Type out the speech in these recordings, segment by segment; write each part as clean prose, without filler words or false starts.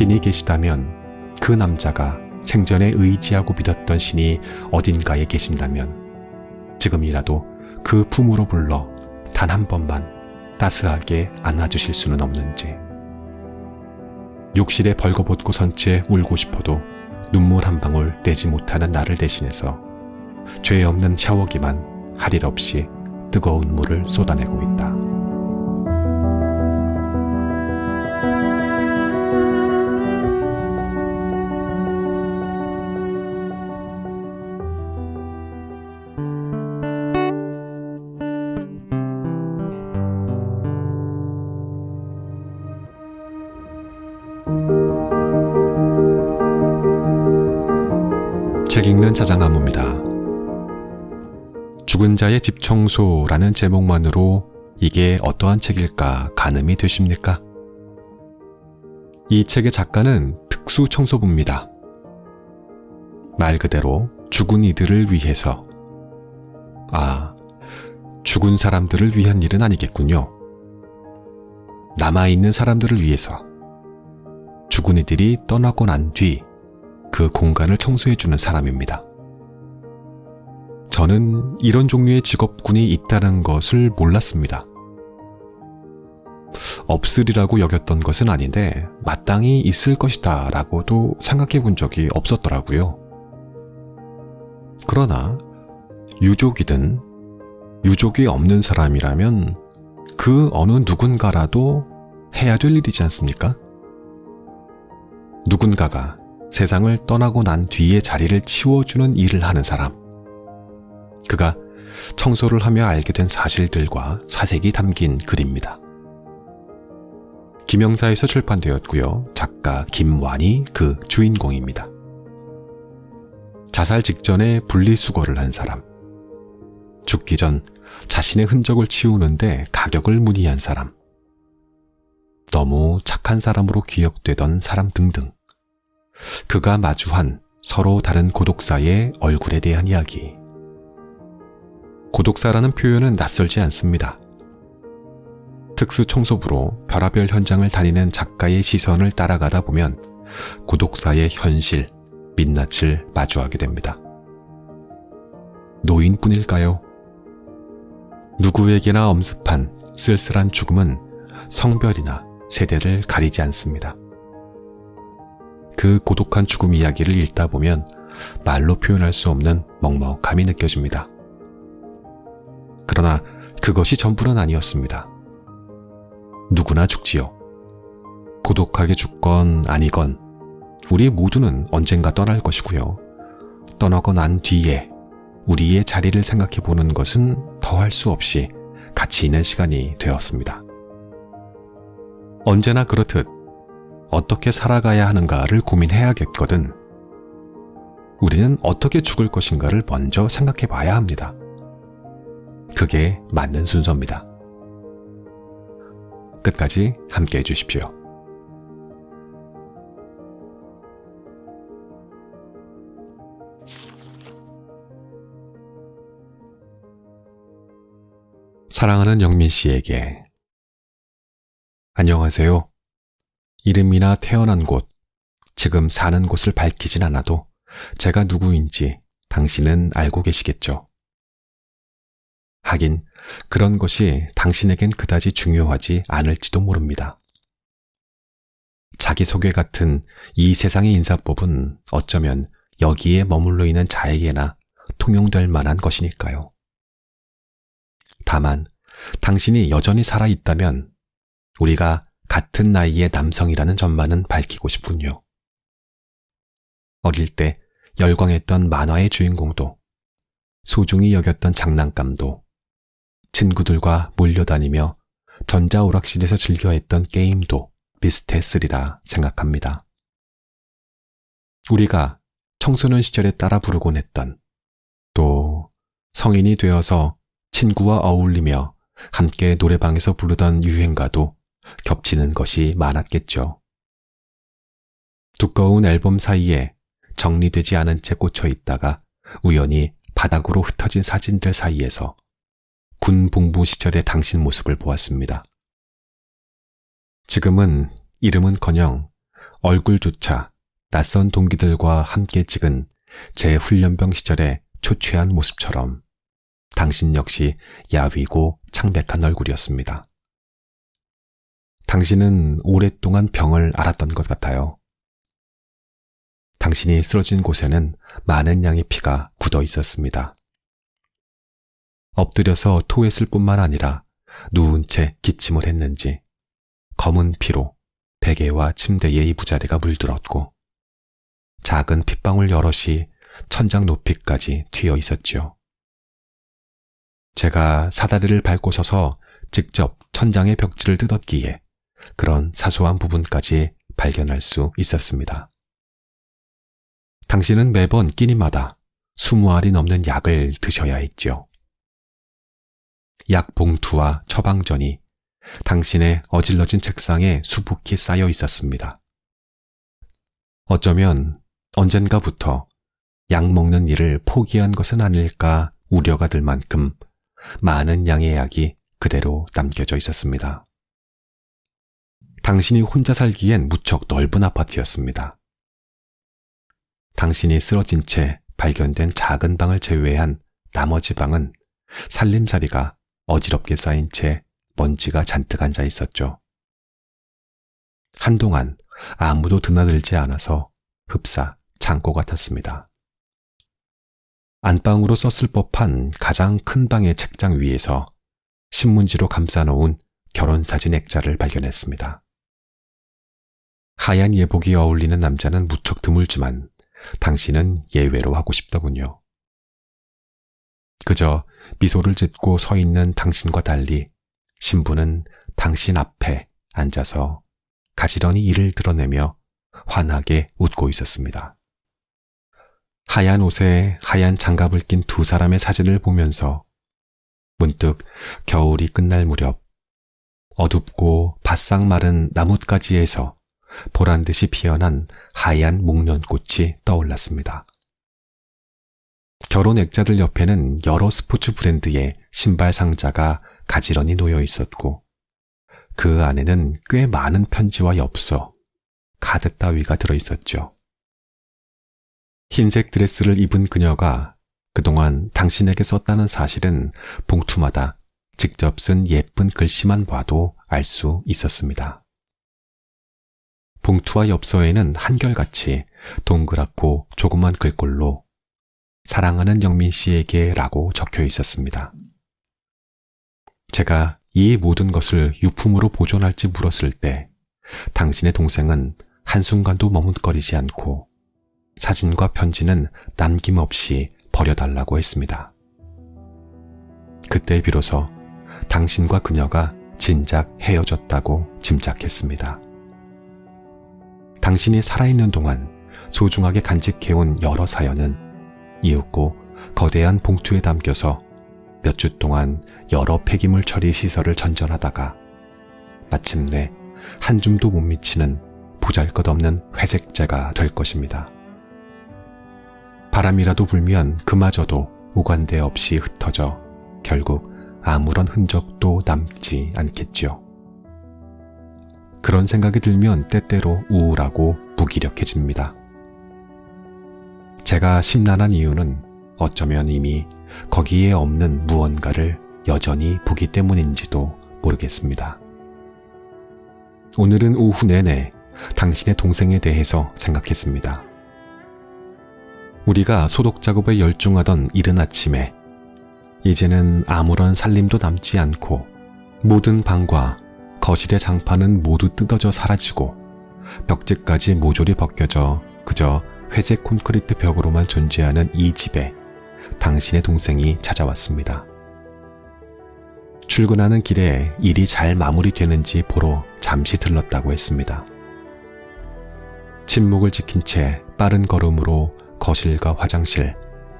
신이 계시다면 그 남자가 생전에 의지하고 믿었던 신이 어딘가에 계신다면 지금이라도 그 품으로 불러 단 한 번만 따스하게 안아주실 수는 없는지. 욕실에 벌거벗고 선 채 울고 싶어도 눈물 한 방울 떼지 못하는 나를 대신해서 죄 없는 샤워기만 할 일 없이 뜨거운 물을 쏟아내고 있다. 책 읽는 자작나무입니다. 죽은 자의 집 청소라는 제목만으로 이게 어떠한 책일까 가늠이 되십니까? 이 책의 작가는 특수 청소부입니다. 말 그대로 죽은 이들을 위해서. 죽은 사람들을 위한 일은 아니겠군요. 남아있는 사람들을 위해서. 죽은 이들이 떠나고 난 뒤 그 공간을 청소해주는 사람입니다. 저는 이런 종류의 직업군이 있다는 것을 몰랐습니다. 없으리라고 여겼던 것은 아닌데 마땅히 있을 것이다 라고도 생각해 본 적이 없었더라고요. 그러나 유족이든 유족이 없는 사람이라면 그 어느 누군가라도 해야 될 일이지 않습니까? 누군가가 세상을 떠나고 난 뒤에 자리를 치워주는 일을 하는 사람. 그가 청소를 하며 알게 된 사실들과 사색이 담긴 글입니다. 김영사에서 출판되었고요. 작가 김완이 그 주인공입니다. 자살 직전에 분리수거를 한 사람. 죽기 전 자신의 흔적을 치우는데 가격을 문의한 사람. 너무 착한 사람으로 기억되던 사람 등등. 그가 마주한 서로 다른 고독사의 얼굴에 대한 이야기. 고독사라는 표현은 낯설지 않습니다. 특수청소부로 별하별 현장을 다니는 작가의 시선을 따라가다 보면 고독사의 현실, 민낯을 마주하게 됩니다. 노인뿐일까요? 누구에게나 엄습한 쓸쓸한 죽음은 성별이나 세대를 가리지 않습니다. 그 고독한 죽음 이야기를 읽다 보면 말로 표현할 수 없는 먹먹함이 느껴집니다. 그러나 그것이 전부는 아니었습니다. 누구나 죽지요. 고독하게 죽건 아니건 우리 모두는 언젠가 떠날 것이고요. 떠나고 난 뒤에 우리의 자리를 생각해 보는 것은 더할 수 없이 가치 있는 시간이 되었습니다. 언제나 그렇듯 어떻게 살아가야 하는가를 고민해야겠거든. 우리는 어떻게 죽을 것인가를 먼저 생각해 봐야 합니다. 그게 맞는 순서입니다. 끝까지 함께 해주십시오. 사랑하는 영민 씨에게. 안녕하세요. 이름이나 태어난 곳, 지금 사는 곳을 밝히진 않아도 제가 누구인지 당신은 알고 계시겠죠. 하긴 그런 것이 당신에겐 그다지 중요하지 않을지도 모릅니다. 자기소개 같은 이 세상의 인사법은 어쩌면 여기에 머물러 있는 자에게나 통용될 만한 것이니까요. 다만 당신이 여전히 살아있다면 우리가 같은 나이의 남성이라는 점만은 밝히고 싶군요. 어릴 때 열광했던 만화의 주인공도, 소중히 여겼던 장난감도, 친구들과 몰려다니며 전자오락실에서 즐겨했던 게임도 비슷했으리라 생각합니다. 우리가 청소년 시절에 따라 부르곤 했던, 또 성인이 되어서 친구와 어울리며 함께 노래방에서 부르던 유행가도 겹치는 것이 많았겠죠. 두꺼운 앨범 사이에 정리되지 않은 채 꽂혀 있다가 우연히 바닥으로 흩어진 사진들 사이에서 군 복무 시절의 당신 모습을 보았습니다. 지금은 이름은커녕 얼굴조차 낯선 동기들과 함께 찍은 제 훈련병 시절의 초췌한 모습처럼 당신 역시 야위고 창백한 얼굴이었습니다. 당신은 오랫동안 병을 앓았던 것 같아요. 당신이 쓰러진 곳에는 많은 양의 피가 굳어 있었습니다. 엎드려서 토했을 뿐만 아니라 누운 채 기침을 했는지 검은 피로 베개와 침대의 이부자리가 물들었고 작은 핏방울 여럿이 천장 높이까지 튀어 있었지요. 제가 사다리를 밟고 서서 직접 천장의 벽지를 뜯었기에 그런 사소한 부분까지 발견할 수 있었습니다. 당신은 매번 끼니마다 20알이 넘는 약을 드셔야 했죠. 약 봉투와 처방전이 당신의 어질러진 책상에 수북히 쌓여 있었습니다. 어쩌면 언젠가부터 약 먹는 일을 포기한 것은 아닐까 우려가 들 만큼 많은 양의 약이 그대로 남겨져 있었습니다. 당신이 혼자 살기엔 무척 넓은 아파트였습니다. 당신이 쓰러진 채 발견된 작은 방을 제외한 나머지 방은 살림살이가 어지럽게 쌓인 채 먼지가 잔뜩 앉아 있었죠. 한동안 아무도 드나들지 않아서 흡사 창고 같았습니다. 안방으로 썼을 법한 가장 큰 방의 책장 위에서 신문지로 감싸놓은 결혼사진 액자를 발견했습니다. 하얀 예복이 어울리는 남자는 무척 드물지만 당신은 예외로 하고 싶더군요. 그저 미소를 짓고 서 있는 당신과 달리 신부는 당신 앞에 앉아서 가지런히 이를 드러내며 환하게 웃고 있었습니다. 하얀 옷에 하얀 장갑을 낀 두 사람의 사진을 보면서 문득 겨울이 끝날 무렵 어둡고 바싹 마른 나뭇가지에서 보란듯이 피어난 하얀 목련꽃이 떠올랐습니다. 결혼 액자들 옆에는 여러 스포츠 브랜드의 신발 상자가 가지런히 놓여 있었고 그 안에는 꽤 많은 편지와 엽서, 카드 따위가 들어있었죠. 흰색 드레스를 입은 그녀가 그동안 당신에게 썼다는 사실은 봉투마다 직접 쓴 예쁜 글씨만 봐도 알 수 있었습니다. 봉투와 엽서에는 한결같이 동그랗고 조그만 글꼴로 사랑하는 영민 씨에게 라고 적혀 있었습니다. 제가 이 모든 것을 유품으로 보존할지 물었을 때 당신의 동생은 한순간도 머뭇거리지 않고 사진과 편지는 남김없이 버려달라고 했습니다. 그때 비로소 당신과 그녀가 진작 헤어졌다고 짐작했습니다. 당신이 살아있는 동안 소중하게 간직해온 여러 사연은 이윽고 거대한 봉투에 담겨서 몇 주 동안 여러 폐기물 처리 시설을 전전하다가 마침내 한 줌도 못 미치는 보잘것없는 회색재가 될 것입니다. 바람이라도 불면 그마저도 오간데 없이 흩어져 결국 아무런 흔적도 남지 않겠지요. 그런 생각이 들면 때때로 우울하고 무기력해집니다. 제가 심란한 이유는 어쩌면 이미 거기에 없는 무언가를 여전히 보기 때문인지도 모르겠습니다. 오늘은 오후 내내 당신의 동생에 대해서 생각했습니다. 우리가 소독 작업에 열중하던 이른 아침에 이제는 아무런 살림도 남지 않고 모든 방과 거실의 장판은 모두 뜯어져 사라지고 벽지까지 모조리 벗겨져 그저 회색 콘크리트 벽으로만 존재하는 이 집에 당신의 동생이 찾아왔습니다. 출근하는 길에 일이 잘 마무리되는지 보러 잠시 들렀다고 했습니다. 침묵을 지킨 채 빠른 걸음으로 거실과 화장실,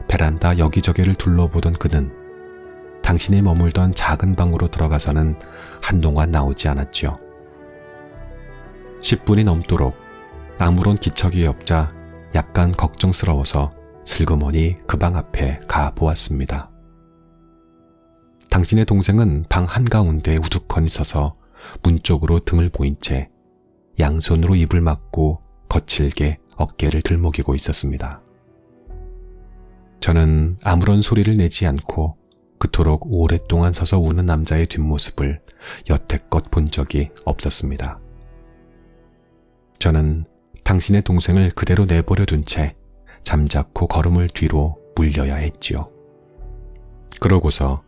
베란다 여기저기를 둘러보던 그는 당신이 머물던 작은 방으로 들어가서는 한동안 나오지 않았지요. 10분이 넘도록 아무런 기척이 없자 약간 걱정스러워서 슬그머니 그 방 앞에 가 보았습니다. 당신의 동생은 방 한가운데 우두커니 서서 문 쪽으로 등을 보인 채 양손으로 입을 막고 거칠게 어깨를 들먹이고 있었습니다. 저는 아무런 소리를 내지 않고 그토록 오랫동안 서서 우는 남자의 뒷모습을 여태껏 본 적이 없었습니다. 저는 당신의 동생을 그대로 내버려 둔 채 잠자코 걸음을 뒤로 물려야 했지요. 그러고서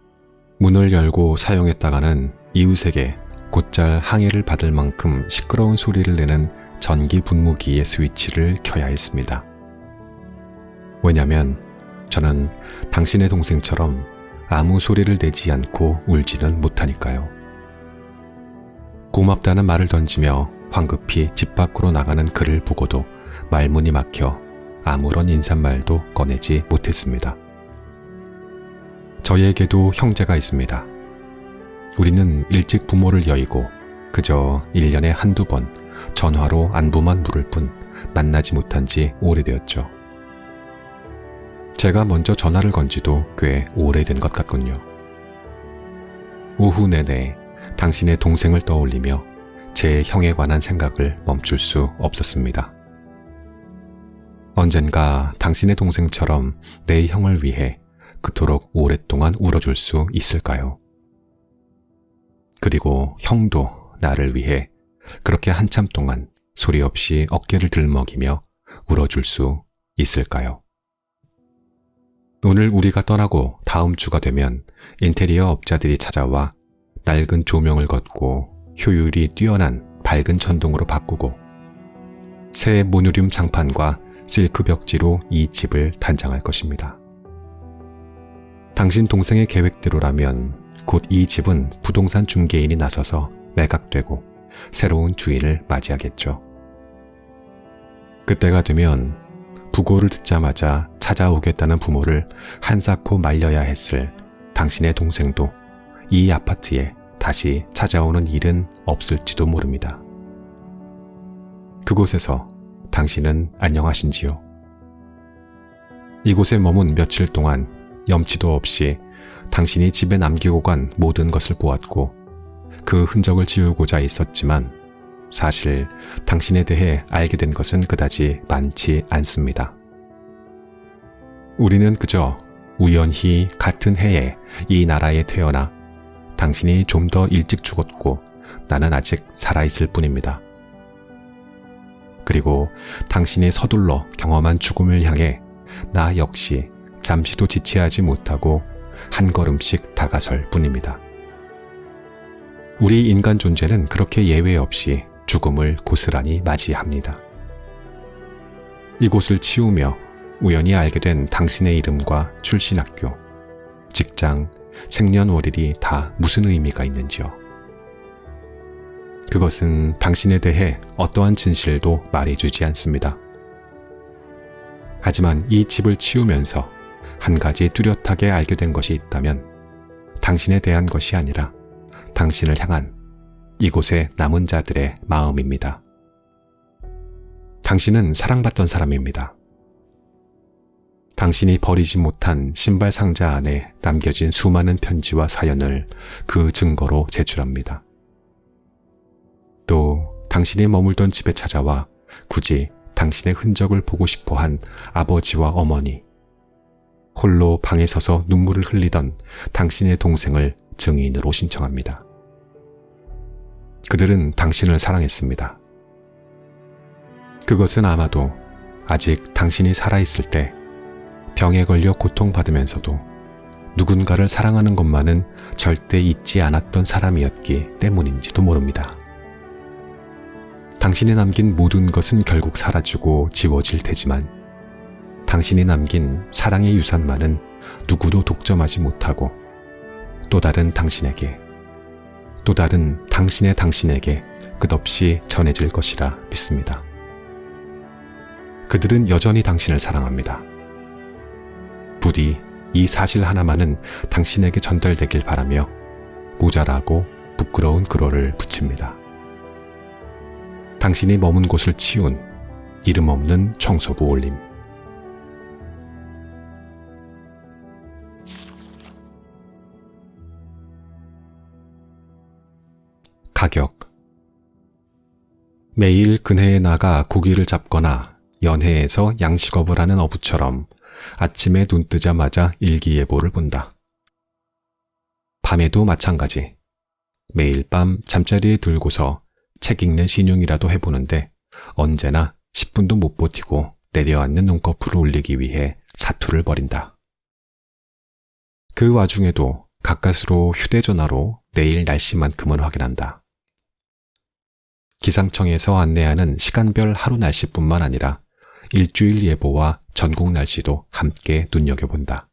문을 열고 사용했다가는 이웃에게 곧잘 항해를 받을 만큼 시끄러운 소리를 내는 전기 분무기의 스위치를 켜야 했습니다. 왜냐면 저는 당신의 동생처럼 아무 소리를 내지 않고 울지는 못하니까요. 고맙다는 말을 던지며 황급히 집 밖으로 나가는 그를 보고도 말문이 막혀 아무런 인사말도 꺼내지 못했습니다. 저에게도 형제가 있습니다. 우리는 일찍 부모를 여의고 그저 1년에 한두 번 전화로 안부만 물을 뿐 만나지 못한 지 오래되었죠. 제가 먼저 전화를 건 지도 꽤 오래된 것 같군요. 오후 내내 당신의 동생을 떠올리며 제 형에 관한 생각을 멈출 수 없었습니다. 언젠가 당신의 동생처럼 내 형을 위해 그토록 오랫동안 울어줄 수 있을까요? 그리고 형도 나를 위해 그렇게 한참 동안 소리 없이 어깨를 들먹이며 울어줄 수 있을까요? 오늘 우리가 떠나고 다음 주가 되면 인테리어 업자들이 찾아와 낡은 조명을 걷고 효율이 뛰어난 밝은 전동으로 바꾸고 새 모듈륨 장판과 실크 벽지로 이 집을 단장할 것입니다. 당신 동생의 계획대로라면 곧 이 집은 부동산 중개인이 나서서 매각되고 새로운 주인을 맞이하겠죠. 그때가 되면 부고를 듣자마자 찾아오겠다는 부모를 한사코 말려야 했을 당신의 동생도 이 아파트에 다시 찾아오는 일은 없을지도 모릅니다. 그곳에서 당신은 안녕하신지요? 이곳에 머문 며칠 동안 염치도 없이 당신이 집에 남기고 간 모든 것을 보았고 그 흔적을 지우고자 있었지만 사실 당신에 대해 알게 된 것은 그다지 많지 않습니다. 우리는 그저 우연히 같은 해에 이 나라에 태어나 당신이 좀 더 일찍 죽었고 나는 아직 살아있을 뿐입니다. 그리고 당신이 서둘러 경험한 죽음을 향해 나 역시 잠시도 지체하지 못하고 한 걸음씩 다가설 뿐입니다. 우리 인간 존재는 그렇게 예외 없이 죽음을 고스란히 맞이합니다. 이곳을 치우며 우연히 알게 된 당신의 이름과 출신 학교, 직장, 생년월일이 다 무슨 의미가 있는지요? 그것은 당신에 대해 어떠한 진실도 말해주지 않습니다. 하지만 이 집을 치우면서 한 가지 뚜렷하게 알게 된 것이 있다면 당신에 대한 것이 아니라 당신을 향한 이곳의 남은 자들의 마음입니다. 당신은 사랑받던 사람입니다. 당신이 버리지 못한 신발 상자 안에 남겨진 수많은 편지와 사연을 그 증거로 제출합니다. 또 당신이 머물던 집에 찾아와 굳이 당신의 흔적을 보고 싶어한 아버지와 어머니, 홀로 방에 서서 눈물을 흘리던 당신의 동생을 증인으로 신청합니다. 그들은 당신을 사랑했습니다. 그것은 아마도 아직 당신이 살아있을 때 병에 걸려 고통받으면서도 누군가를 사랑하는 것만은 절대 잊지 않았던 사람이었기 때문인지도 모릅니다. 당신이 남긴 모든 것은 결국 사라지고 지워질 테지만 당신이 남긴 사랑의 유산만은 누구도 독점하지 못하고 또 다른 당신에게, 또 다른 당신의 당신에게 끝없이 전해질 것이라 믿습니다. 그들은 여전히 당신을 사랑합니다. 부디 이 사실 하나만은 당신에게 전달되길 바라며 모자라고 부끄러운 글호를 붙입니다. 당신이 머문 곳을 치운 이름 없는 청소부 올림. 가격. 매일 근해에 나가 고기를 잡거나 연해에서 양식업을 하는 어부처럼 아침에 눈 뜨자마자 일기예보를 본다. 밤에도 마찬가지. 매일 밤 잠자리에 들고서 책 읽는 신용이라도 해보는데 언제나 10분도 못 버티고 내려앉는 눈꺼풀을 올리기 위해 사투를 벌인다. 그 와중에도 가까스로 휴대전화로 내일 날씨만큼은 확인한다. 기상청에서 안내하는 시간별 하루 날씨뿐만 아니라 일주일 예보와 전국 날씨도 함께 눈여겨본다.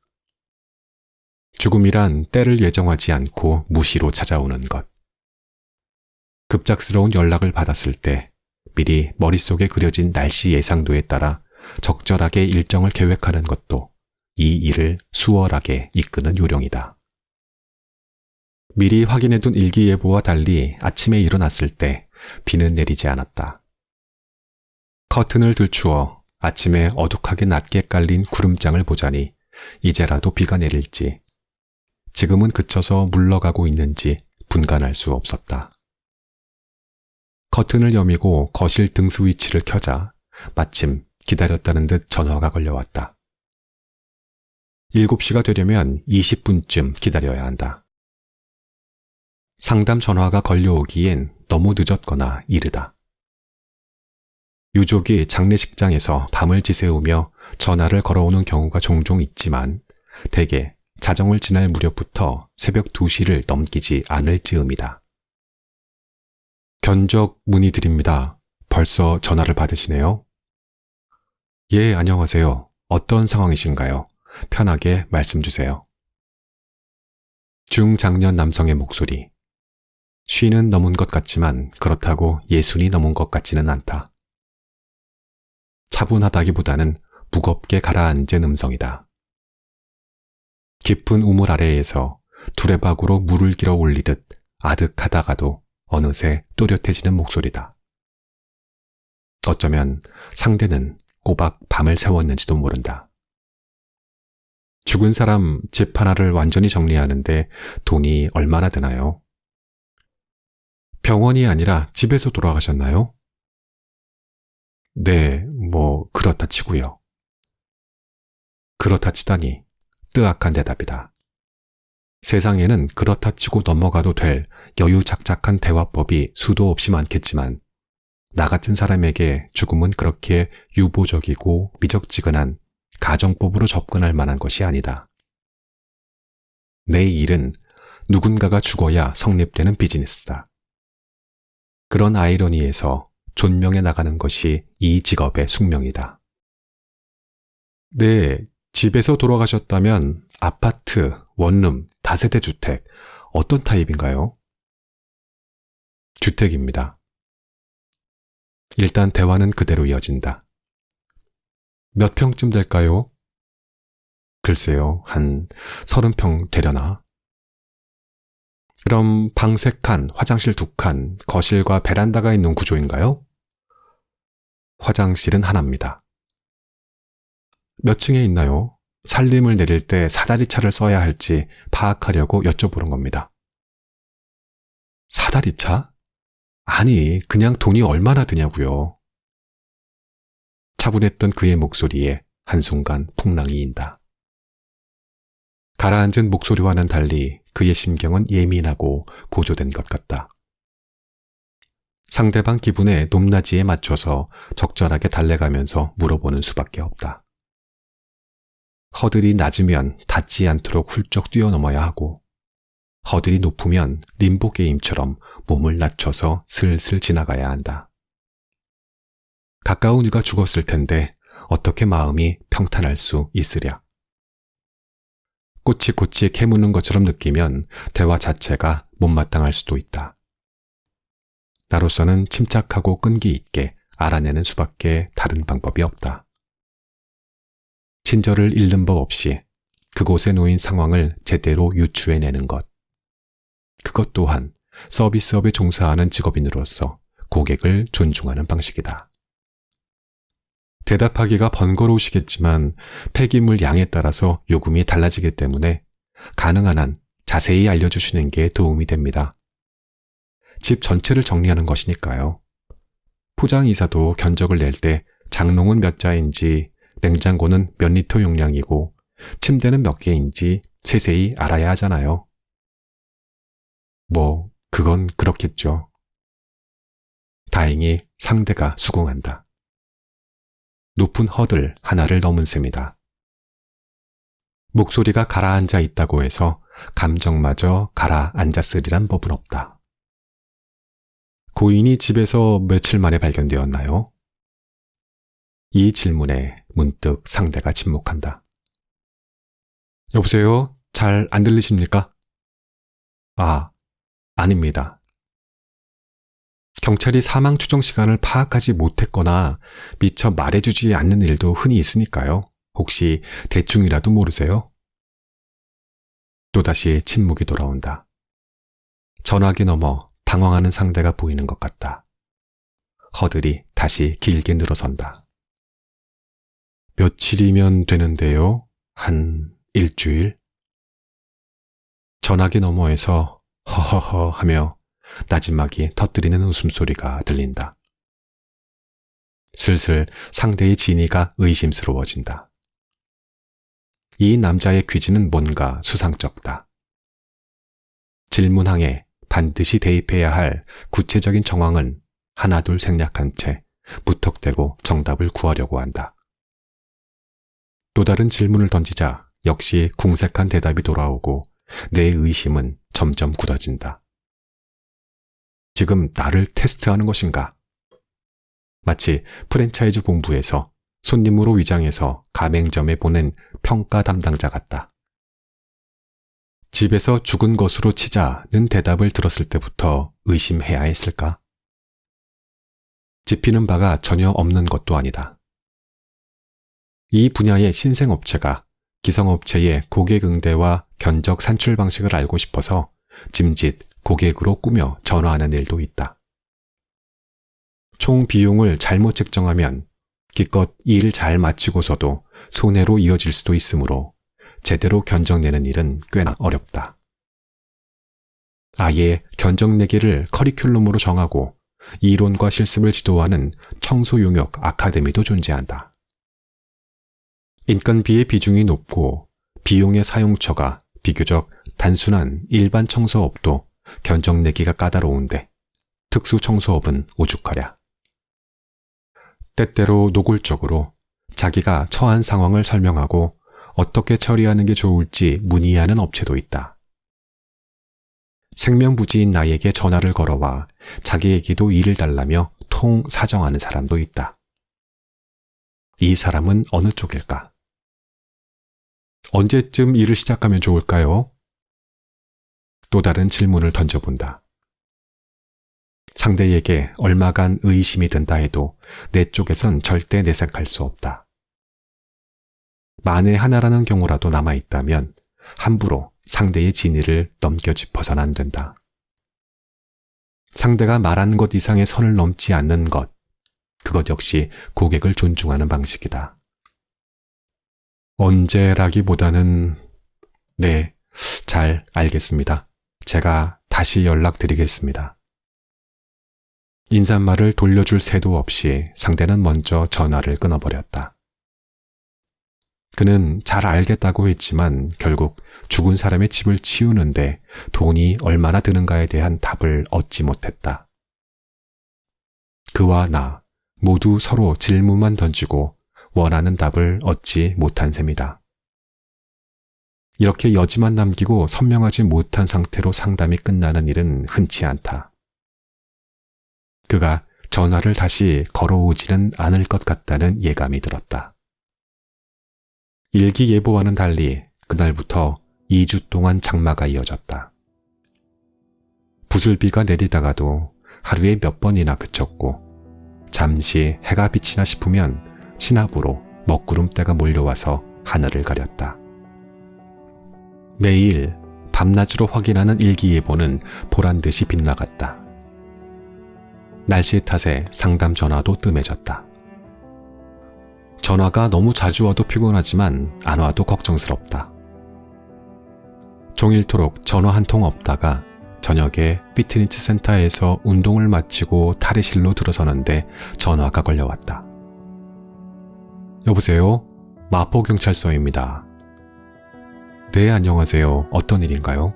죽음이란 때를 예정하지 않고 무시로 찾아오는 것. 급작스러운 연락을 받았을 때 미리 머릿속에 그려진 날씨 예상도에 따라 적절하게 일정을 계획하는 것도 이 일을 수월하게 이끄는 요령이다. 미리 확인해둔 일기예보와 달리 아침에 일어났을 때 비는 내리지 않았다. 커튼을 들추어 아침에 어둑하게 낮게 깔린 구름장을 보자니 이제라도 비가 내릴지, 지금은 그쳐서 물러가고 있는지 분간할 수 없었다. 커튼을 여미고 거실 등 스위치를 켜자 마침 기다렸다는 듯 전화가 걸려왔다. 7시가 되려면 20분쯤 기다려야 한다. 상담 전화가 걸려오기엔 너무 늦었거나 이르다. 유족이 장례식장에서 밤을 지새우며 전화를 걸어오는 경우가 종종 있지만 대개 자정을 지날 무렵부터 새벽 2시를 넘기지 않을 즈음이다. 견적 문의드립니다. 벌써 전화를 받으시네요? 예, 안녕하세요. 어떤 상황이신가요? 편하게 말씀 주세요. 중장년 남성의 목소리. 50는 넘은 것 같지만 그렇다고 60이 넘은 것 같지는 않다. 차분하다기보다는 무겁게 가라앉은 음성이다. 깊은 우물 아래에서 두레박으로 물을 길어 올리듯 아득하다가도 어느새 또렷해지는 목소리다. 어쩌면 상대는 꼬박 밤을 새웠는지도 모른다. 죽은 사람 집 하나를 완전히 정리하는데 돈이 얼마나 드나요? 병원이 아니라 집에서 돌아가셨나요? 네, 그렇다 치고요. 그렇다 치다니 뜨악한 대답이다. 세상에는 그렇다 치고 넘어가도 될 여유작작한 대화법이 수도 없이 많겠지만 나 같은 사람에게 죽음은 그렇게 유보적이고 미적지근한 가정법으로 접근할 만한 것이 아니다. 내 일은 누군가가 죽어야 성립되는 비즈니스다. 그런 아이러니에서 존명해 나가는 것이 이 직업의 숙명이다. 네, 집에서 돌아가셨다면 아파트, 원룸, 다세대 주택, 어떤 타입인가요? 주택입니다. 일단 대화는 그대로 이어진다. 몇 평쯤 될까요? 글쎄요, 한 30평 되려나? 그럼 방 3칸, 화장실 2칸, 거실과 베란다가 있는 구조인가요? 화장실은 하나입니다. 몇 층에 있나요? 살림을 내릴 때 사다리차를 써야 할지 파악하려고 여쭤보는 겁니다. 사다리차? 아니, 그냥 돈이 얼마나 드냐고요. 차분했던 그의 목소리에 한순간 풍랑이 인다. 가라앉은 목소리와는 달리 그의 심경은 예민하고 고조된 것 같다. 상대방 기분의 높낮이에 맞춰서 적절하게 달래가면서 물어보는 수밖에 없다. 허들이 낮으면 닿지 않도록 훌쩍 뛰어넘어야 하고 허들이 높으면 림보 게임처럼 몸을 낮춰서 슬슬 지나가야 한다. 가까운 이가 죽었을 텐데 어떻게 마음이 평탄할 수 있으랴. 꼬치꼬치 캐무는 것처럼 느끼면 대화 자체가 못마땅할 수도 있다. 나로서는 침착하고 끈기 있게 알아내는 수밖에 다른 방법이 없다. 친절을 잃는 법 없이 그곳에 놓인 상황을 제대로 유추해내는 것. 그것 또한 서비스업에 종사하는 직업인으로서 고객을 존중하는 방식이다. 대답하기가 번거로우시겠지만 폐기물 양에 따라서 요금이 달라지기 때문에 가능한 한 자세히 알려주시는 게 도움이 됩니다. 집 전체를 정리하는 것이니까요. 포장이사도 견적을 낼 때 장롱은 몇 자인지, 냉장고는 몇 리터 용량이고, 침대는 몇 개인지 세세히 알아야 하잖아요. 뭐 그건 그렇겠죠. 다행히 상대가 수긍한다. 높은 허들 하나를 넘은 셈이다. 목소리가 가라앉아 있다고 해서 감정마저 가라앉았으리란 법은 없다. 고인이 집에서 며칠 만에 발견되었나요? 이 질문에 문득 상대가 침묵한다. 여보세요? 잘 안 들리십니까? 아, 아닙니다. 경찰이 사망 추정 시간을 파악하지 못했거나 미처 말해주지 않는 일도 흔히 있으니까요. 혹시 대충이라도 모르세요? 또다시 침묵이 돌아온다. 전화기 너머 당황하는 상대가 보이는 것 같다. 허들이 다시 길게 늘어선다. 며칠이면 되는데요? 한 일주일? 전화기 너머에서 허허허 하며 나지막이 터뜨리는 웃음소리가 들린다. 슬슬 상대의 진위가 의심스러워진다. 이 남자의 귀지는 뭔가 수상쩍다. 질문항에 반드시 대입해야 할 구체적인 정황은 하나둘 생략한 채 무턱대고 정답을 구하려고 한다. 또 다른 질문을 던지자 역시 궁색한 대답이 돌아오고 내 의심은 점점 굳어진다. 지금 나를 테스트하는 것인가? 마치 프랜차이즈 본부에서 손님으로 위장해서 가맹점에 보낸 평가 담당자 같다. 집에서 죽은 것으로 치자는 대답을 들었을 때부터 의심해야 했을까? 짚히는 바가 전혀 없는 것도 아니다. 이 분야의 신생업체가 기성업체의 고객 응대와 견적 산출 방식을 알고 싶어서 짐짓 고객으로 꾸며 전화하는 일도 있다. 총 비용을 잘못 책정하면 기껏 일 잘 마치고서도 손해로 이어질 수도 있으므로 제대로 견적 내는 일은 꽤나 어렵다. 아예 견적 내기를 커리큘럼으로 정하고 이론과 실습을 지도하는 청소용역 아카데미도 존재한다. 인건비의 비중이 높고 비용의 사용처가 비교적 단순한 일반 청소업도 견적 내기가 까다로운데 특수 청소업은 오죽하랴. 때때로 노골적으로 자기가 처한 상황을 설명하고 어떻게 처리하는 게 좋을지 문의하는 업체도 있다. 생명부지인 나에게 전화를 걸어와 자기에게도 일을 달라며 통 사정하는 사람도 있다. 이 사람은 어느 쪽일까? 언제쯤 일을 시작하면 좋을까요? 또 다른 질문을 던져본다. 상대에게 얼마간 의심이 든다 해도 내 쪽에선 절대 내색할 수 없다. 만에 하나라는 경우라도 남아있다면 함부로 상대의 진위를 넘겨짚어선 안 된다. 상대가 말한 것 이상의 선을 넘지 않는 것, 그것 역시 고객을 존중하는 방식이다. 언제라기보다는 네, 잘 알겠습니다. 제가 다시 연락드리겠습니다. 인사말을 돌려줄 새도 없이 상대는 먼저 전화를 끊어버렸다. 그는 잘 알겠다고 했지만 결국 죽은 사람의 집을 치우는데 돈이 얼마나 드는가에 대한 답을 얻지 못했다. 그와 나 모두 서로 질문만 던지고 원하는 답을 얻지 못한 셈이다. 이렇게 여지만 남기고 선명하지 못한 상태로 상담이 끝나는 일은 흔치 않다. 그가 전화를 다시 걸어오지는 않을 것 같다는 예감이 들었다. 일기예보와는 달리 그날부터 2주 동안 장마가 이어졌다. 부슬비가 내리다가도 하루에 몇 번이나 그쳤고 잠시 해가 비치나 싶으면 신압으로 먹구름대가 몰려와서 하늘을 가렸다. 매일 밤낮으로 확인하는 일기예보는 보란듯이 빗나갔다. 날씨 탓에 상담 전화도 뜸해졌다. 전화가 너무 자주 와도 피곤하지만 안 와도 걱정스럽다. 종일토록 전화 한 통 없다가 저녁에 피트니스 센터에서 운동을 마치고 탈의실로 들어서는데 전화가 걸려왔다. 여보세요? 마포경찰서입니다. 네, 안녕하세요. 어떤 일인가요?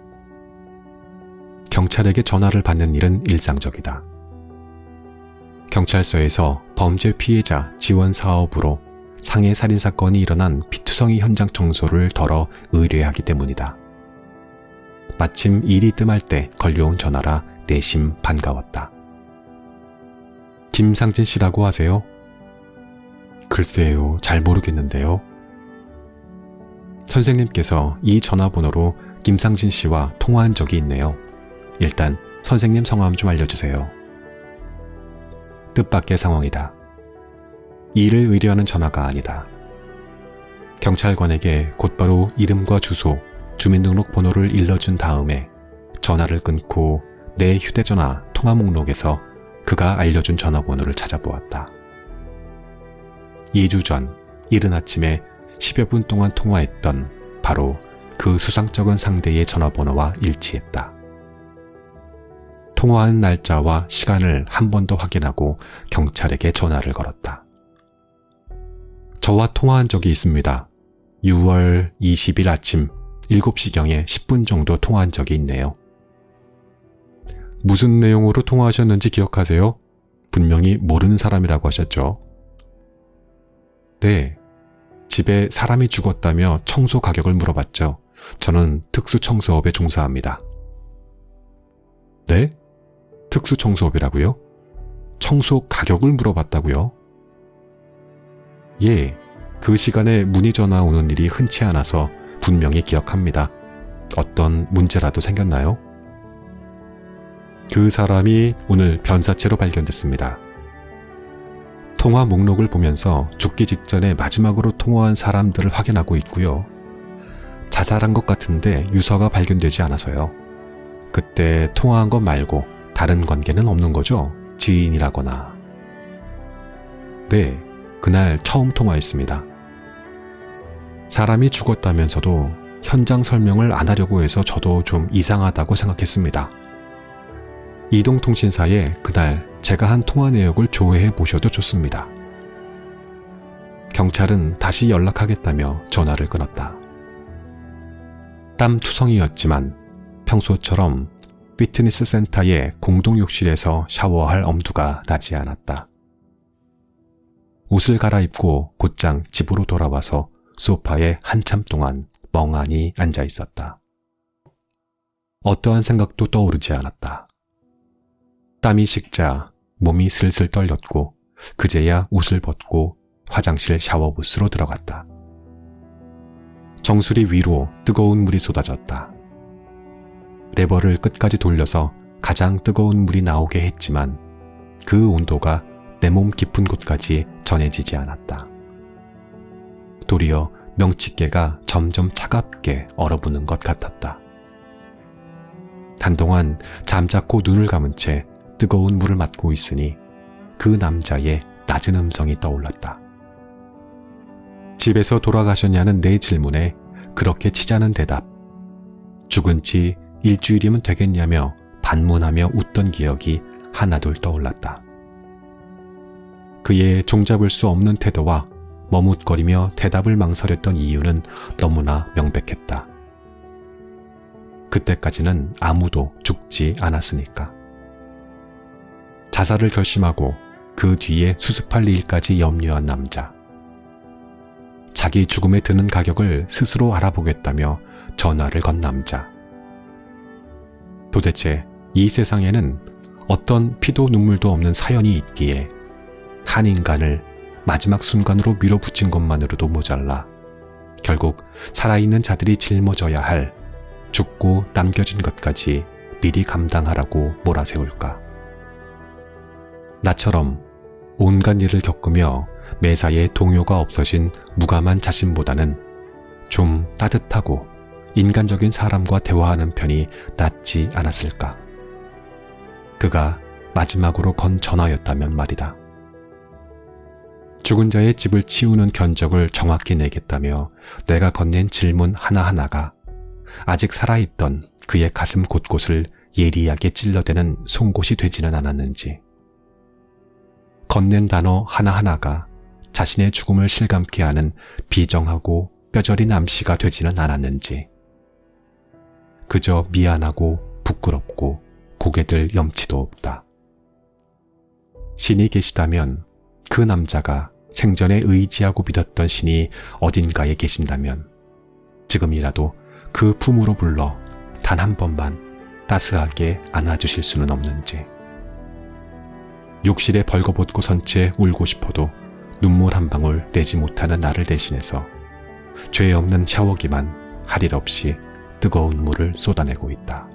경찰에게 전화를 받는 일은 일상적이다. 경찰서에서 범죄 피해자 지원 사업으로 상해 살인 사건이 일어난 피투성이 현장 청소를 덜어 의뢰하기 때문이다. 마침 일이 뜸할 때 걸려온 전화라 내심 반가웠다. 김상진 씨라고 하세요? 글쎄요, 잘 모르겠는데요. 선생님께서 이 전화번호로 김상진 씨와 통화한 적이 있네요. 일단 선생님 성함 좀 알려주세요. 뜻밖의 상황이다. 일을 의뢰하는 전화가 아니다. 경찰관에게 곧바로 이름과 주소, 주민등록번호를 일러준 다음에 전화를 끊고 내 휴대전화 통화 목록에서 그가 알려준 전화번호를 찾아보았다. 2주 전 이른 아침에 10여 분 동안 통화했던 바로 그 수상쩍은 상대의 전화번호와 일치했다. 통화한 날짜와 시간을 한 번 더 확인하고 경찰에게 전화를 걸었다. 저와 통화한 적이 있습니다. 6월 20일 아침 7시경에 10분 정도 통화한 적이 있네요. 무슨 내용으로 통화하셨는지 기억하세요? 분명히 모르는 사람이라고 하셨죠? 네, 집에 사람이 죽었다며 청소 가격을 물어봤죠. 저는 특수청소업에 종사합니다. 네? 특수청소업이라고요? 청소 가격을 물어봤다고요? 예, 그 시간에 문의 전화 오는 일이 흔치 않아서 분명히 기억합니다. 어떤 문제라도 생겼나요? 그 사람이 오늘 변사체로 발견됐습니다. 통화 목록을 보면서 죽기 직전에 마지막으로 통화한 사람들을 확인하고 있고요. 자살한 것 같은데 유서가 발견되지 않아서요. 그때 통화한 것 말고 다른 관계는 없는 거죠? 지인이라거나. 네, 그날 처음 통화했습니다. 사람이 죽었다면서도 현장 설명을 안 하려고 해서 저도 좀 이상하다고 생각했습니다. 이동통신사에 그날 제가 한 통화 내역을 조회해 보셔도 좋습니다. 경찰은 다시 연락하겠다며 전화를 끊었다. 땀투성이였지만 평소처럼 피트니스 센터의 공동욕실에서 샤워할 엄두가 나지 않았다. 옷을 갈아입고 곧장 집으로 돌아와서 소파에 한참 동안 멍하니 앉아 있었다. 어떠한 생각도 떠오르지 않았다. 땀이 식자 몸이 슬슬 떨렸고 그제야 옷을 벗고 화장실 샤워부스로 들어갔다. 정수리 위로 뜨거운 물이 쏟아졌다. 레버를 끝까지 돌려서 가장 뜨거운 물이 나오게 했지만 그 온도가 내 몸 깊은 곳까지 전해지지 않았다. 도리어 명치께가 점점 차갑게 얼어붙는 것 같았다. 한동안 잠자코 눈을 감은 채 뜨거운 물을 맞고 있으니 그 남자의 낮은 음성이 떠올랐다. 집에서 돌아가셨냐는 내 질문에 그렇게 치자는 대답. 죽은 지 일주일이면 되겠냐며 반문하며 웃던 기억이 하나둘 떠올랐다. 그의 종잡을 수 없는 태도와 머뭇거리며 대답을 망설였던 이유는 너무나 명백했다. 그때까지는 아무도 죽지 않았으니까. 자살을 결심하고 그 뒤에 수습할 일까지 염려한 남자. 자기 죽음에 드는 가격을 스스로 알아보겠다며 전화를 건 남자. 도대체 이 세상에는 어떤 피도 눈물도 없는 사연이 있기에 한 인간을 마지막 순간으로 밀어붙인 것만으로도 모자라 결국 살아있는 자들이 짊어져야 할 죽고 남겨진 것까지 미리 감당하라고 몰아세울까. 나처럼 온갖 일을 겪으며 매사에 동요가 없어진 무감한 자신보다는 좀 따뜻하고 인간적인 사람과 대화하는 편이 낫지 않았을까. 그가 마지막으로 건 전화였다면 말이다. 죽은 자의 집을 치우는 견적을 정확히 내겠다며 내가 건넨 질문 하나하나가 아직 살아있던 그의 가슴 곳곳을 예리하게 찔러대는 송곳이 되지는 않았는지, 건넨 단어 하나하나가 자신의 죽음을 실감케 하는 비정하고 뼈저린 암시가 되지는 않았는지, 그저 미안하고 부끄럽고 고개 들 염치도 없다. 신이 계시다면, 그 남자가 생전에 의지하고 믿었던 신이 어딘가에 계신다면 지금이라도 그 품으로 불러 단 한 번만 따스하게 안아주실 수는 없는지. 욕실에 벌거벗고 선 채 울고 싶어도 눈물 한 방울 내지 못하는 나를 대신해서 죄 없는 샤워기만 할 일 없이 뜨거운 물을 쏟아내고 있다.